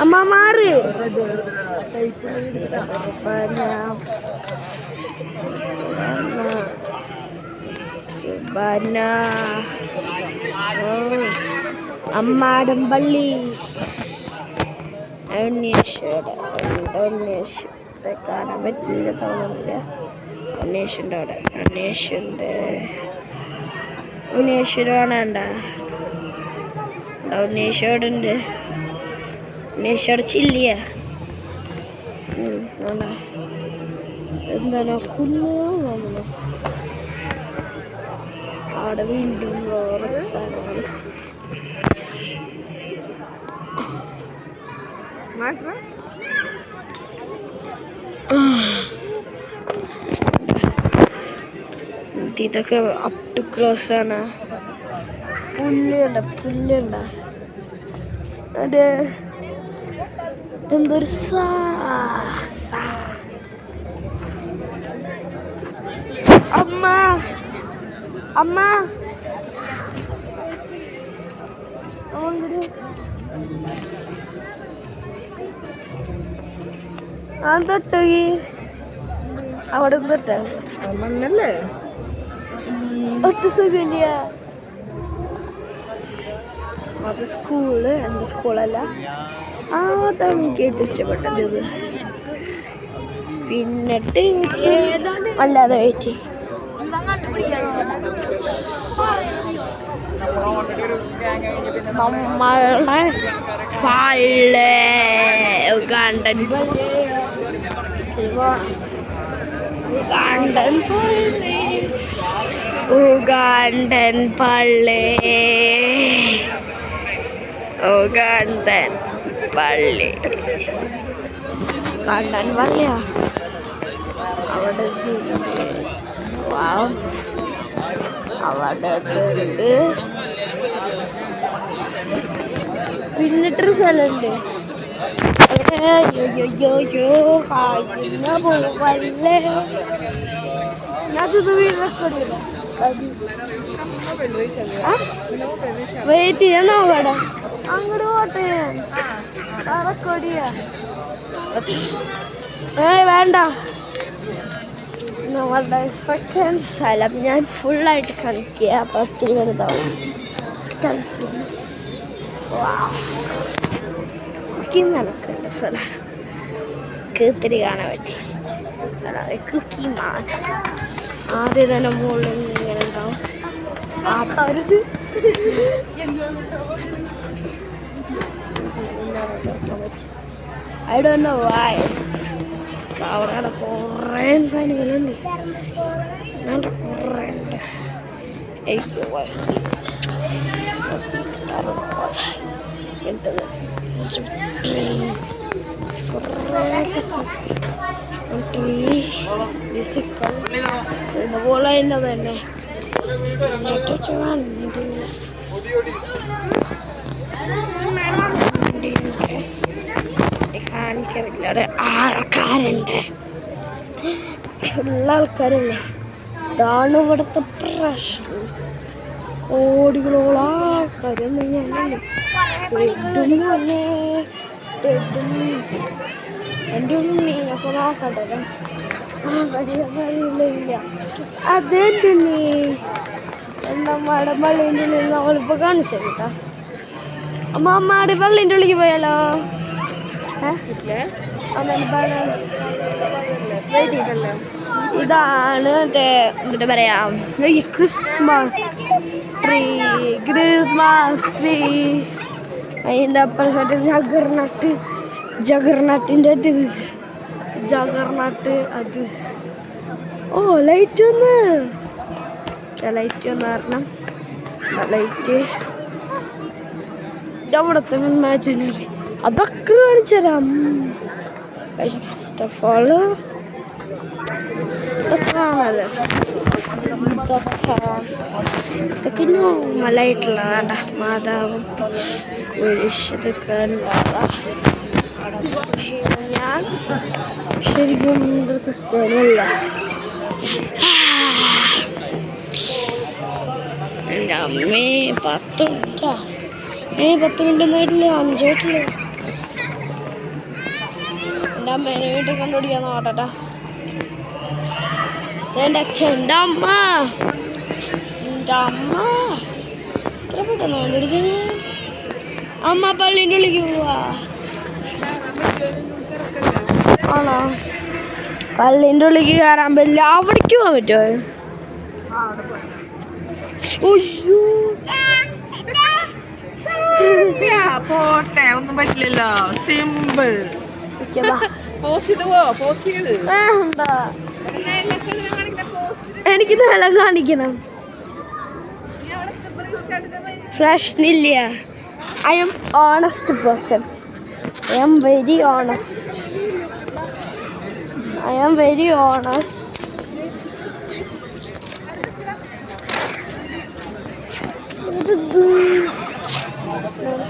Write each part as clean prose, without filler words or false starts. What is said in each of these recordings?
അമ്മ മാറ് അമ്മാടമ്പള്ളി ഉണ്ണീശ്വരത്തെ കാണാൻ പറ്റില്ല തോന്നുന്നില്ല. ഉണ്ണീശ്വരൻ്റെ അവിടെ ഉണ്ണീശ്വര കാണാണ്ട ഉണ്ണീശ്വരുണ്ട്. ഉണ്ണീശ്വര ചില്ലിയ എന്താണോ കുന്നു തോന്നുന്നു. അവിടെ വീണ്ടും വേറെ സാധനങ്ങൾ ഇതൊക്കെ അപ് ടു ക്ലോസ് ആണ്. പുല്ലുണ്ട അത് എന്തൊരു അമ്മ തൊട്ടു അവിടെ തൊട്ട മണ്ണല്ലേ ഒറ്റ സുഖമില്ല. അത് സ്കൂള് എൻ്റെ സ്കൂളല്ല. അതാണ് എനിക്ക് ഏറ്റവും ഇഷ്ടപ്പെട്ടത്. ഇത് പിന്നിട്ട് അല്ലാതെ വെയിറ്റ് നമ്മളുടെ പള്ളി ഉഗാണ്ടൻ പള്ളി കണ്ടൻ പള്ളിയാ അവിടെ. അവിടെ പിന്നിട്ടൊരു സ്ഥലമുണ്ട്. വെയിറ്റ് ചെയ്യാൻ നോക്കട്ടെ. അങ്ങോട്ട് പോട്ടെ. റെക്കോർഡിയാ വേണ്ട. നമ്മളുടെ സെക്കൻഡ് സ്ഥലം ഞാൻ ഫുള്ളായിട്ട് കളിക്കുക. അപ്പം ഒത്തിരി വലുതാവും. കുക്കിംഗ് നടക്കേണ്ട സ്ഥലം ഒത്തിരി കാണാൻ പറ്റി. കുക്കിംഗ് മാൻ ആദ്യം തന്നെ മുകളിൽ ഇങ്ങനെ ഉണ്ടാവും. I don't know why. അവിടെ കുറേ സാധനങ്ങളുണ്ട്. കുറേ ഉണ്ട്. പോലെ തന്നെ കാണിക്കാറില്ല. അവിടെ ആൾക്കാരുണ്ട്, ഉള്ള ആൾക്കാരല്ലേ. ഇതാണ് ഇവിടുത്തെ പ്രശ്നം. കോടികളോളം ആൾക്കാരൊന്നും ഞാനല്ലേ എൻ്റെ മീനൊക്കെ നോക്കണ്ടല്ലോ. അറിയില്ല. അതെൻ്റെ മീൻ അമ്മയുടെ പള്ളീൻ്റെ ഉള്ളിൽ നമ്മളിപ്പോൾ കാണിച്ചു കേട്ടോ. അമ്മയുടെ പള്ളീൻ്റെ ഉള്ളിലേക്ക് പോയാലോ? ഇതാണ് എന്താ പറയാ, ക്രിസ്മസ് ട്രീ. അതിൻ്റെ അപ്പുറത്തെ ജഗർനട്ടിൻ്റെ അത്. ഓ ലൈറ്റ് വന്ന് കാരണം ലൈറ്റ് അവിടുത്തെ ഇമാജിനറി അതൊക്കെ കാണിച്ചു തരാം. പക്ഷെ ഫസ്റ്റ് ഓഫ് ഓൾ ഇതൊക്കെ കാണാമല്ലോ. ഇതൊക്കെ നോർമലായിട്ടുള്ളതാണ്ട. മാതാവും കുരിശതൊക്കെ ഞാൻ ശരിക്കും ക്രിസ്ത്യാനിയല്ല. എൻ്റെ അമ്മേ 10 മിനിറ്റ് 10 മിനിറ്റ് ഒന്നും ആയിട്ടില്ല, 5 ആയിട്ടുള്ളൂ. എൻ്റെ അമ്മേനെ വീട്ടിൽ കണ്ടുപിടിക്കാൻ നോക്കട്ടെ. എൻ്റെ അച്ഛൻ്റെ അമ്മ എത്ര പെട്ടെന്ന് കണ്ടുപിടിച്ചത്. അമ്മ പള്ളീൻ്റെ ഉള്ളിലേക്ക് പോവാ. ആണോ? പള്ളീൻ്റെ ഉള്ളിലേക്ക് കയറാൻ പറ്റില്ല. അവിടേക്ക് പോകാൻ പറ്റുമോ? പോട്ടെ, ഒന്നും പറ്റില്ലല്ലോ. സിമ്പിൾ. എനിക്ക് നിലം കാണിക്കണം. പ്രശ്നമില്ല. I M honest person. I am very honest.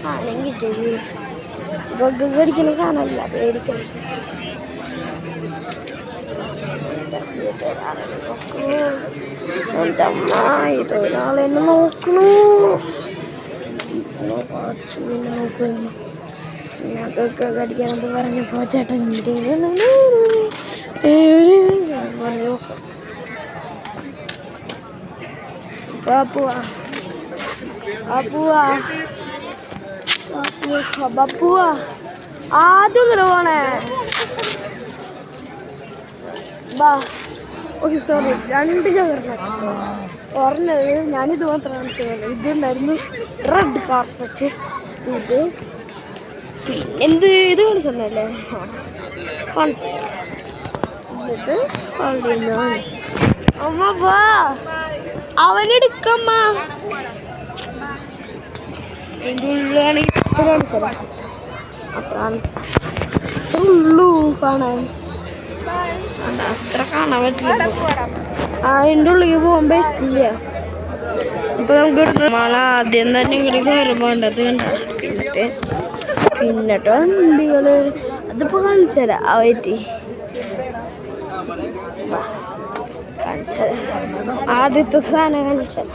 സാധനം കിട്ടിയത് ഗഗ്ഗ കടിക്കുന്ന സാധനമല്ല, പേടിക്കണം. എൻ്റെ അമ്മ ഇതൊരാളെന്നെ നോക്കണു. നോക്കുന്നു. ഞാൻ ഗഗ്ഗ കടിക്കാനൊക്കെ പറഞ്ഞപ്പോൾ ചേട്ടൻ പോവാ ആദ്യം ഇങ്ങോട്ട് പോണേ. ബാ. Okay, sorry. 2 ചേർന്ന് പറഞ്ഞത് ഞാനിത് മാത്രമാണ് ചെയ്യുന്നത്. ഇതുണ്ടായിരുന്നു റെഡ് കാർപ്പറ്റ്. ഇത് പിന്നെന്ത് ഇത് കാണിച്ചല്ലേ എന്നിട്ട് അമ്മ വാ, അവനെടുക്കമ്മ. എൻ്റെ ഉള്ളിലാണെങ്കിൽ കാണിച്ചതാ. അത്ര ഉള്ളൂ കാണാൻ. അത്ര കാണാൻ പറ്റില്ല. അതിൻ്റെ ഉള്ളിൽ പോകാൻ പറ്റില്ല. ഇപ്പൊ നമുക്ക് മഴ ആദ്യം തന്നെ ഇങ്ങോട്ട് കയറുമ്പോണ്ടത് കണ്ട. പിന്നിട്ട് വണ്ടികള് അതിപ്പോ കാണിച്ചു തരാം. അവറ്റി കാണിച്ചത് ആദ്യത്തെ സാധനം കാണിച്ചത്.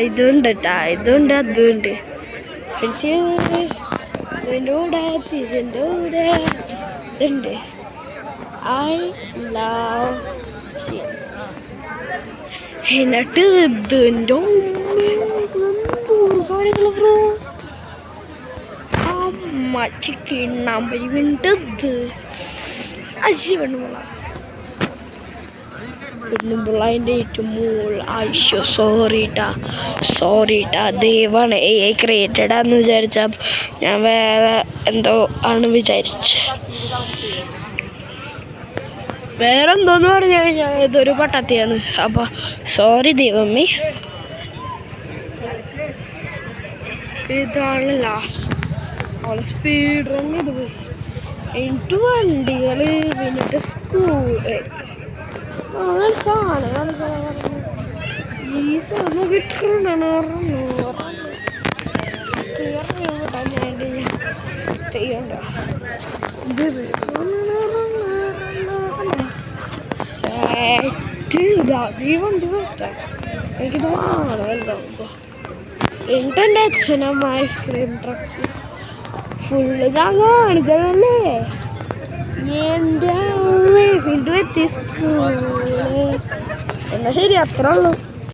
ഇതുണ്ട് കേട്ടാ, ഇതുണ്ട്, അതുണ്ട്. ഇതിൻ്റെ കൂടെ ഇതുണ്ട്. ഐ ലവ് എന്നിട്ട് ഇതിൻ്റെ സാധനങ്ങൾ ബ്രോ. അമ്മ ചിക്കൻ നമ്പരി വേണ്ടത് അശി പെണ്ണുമുള്ള അതിൻ്റെ ഏറ്റവും മോൾ ആയിഷോ. സോറിട്ടാ ദൈവമാണ് ക്രിയേറ്റഡ് ആണെന്ന് വിചാരിച്ച ഞാൻ വേറെ എന്തോ ആണ് വിചാരിച്ച്. വേറെന്തോന്ന് പറഞ്ഞു കഴിഞ്ഞാൽ ഇതൊരു പട്ടത്തിയാണ്. അപ്പം സോറി ദൈവമേ. ഇതാണ് ലാസ്റ്റ്. അവളെ സ്പീഡ് റൺ ചെയ്ത് പോയി. എന്നിട്ട് വണ്ടികൾ പിന്നിട്ട് സ്കൂള് അങ്ങനെ സാധനങ്ങളൊക്കെ ഈ സാധനം കിട്ടണ ചെയ്യണ്ട. വണ്ടി സോട്ടാ എനിക്കിത് വാങ്ങണമല്ലോ. എന്നിട്ട് എൻ്റെ അച്ഛനമ്മ ഐസ്ക്രീം ട്രക്ക് ഫുള്ള് ഞാൻ കാണിച്ചതല്ലേ. എൻ്റെ വീണ്ടും എത്തി സ്കൂള്. എന്നാൽ ശരി, അത്രേ ഉള്ളൂ.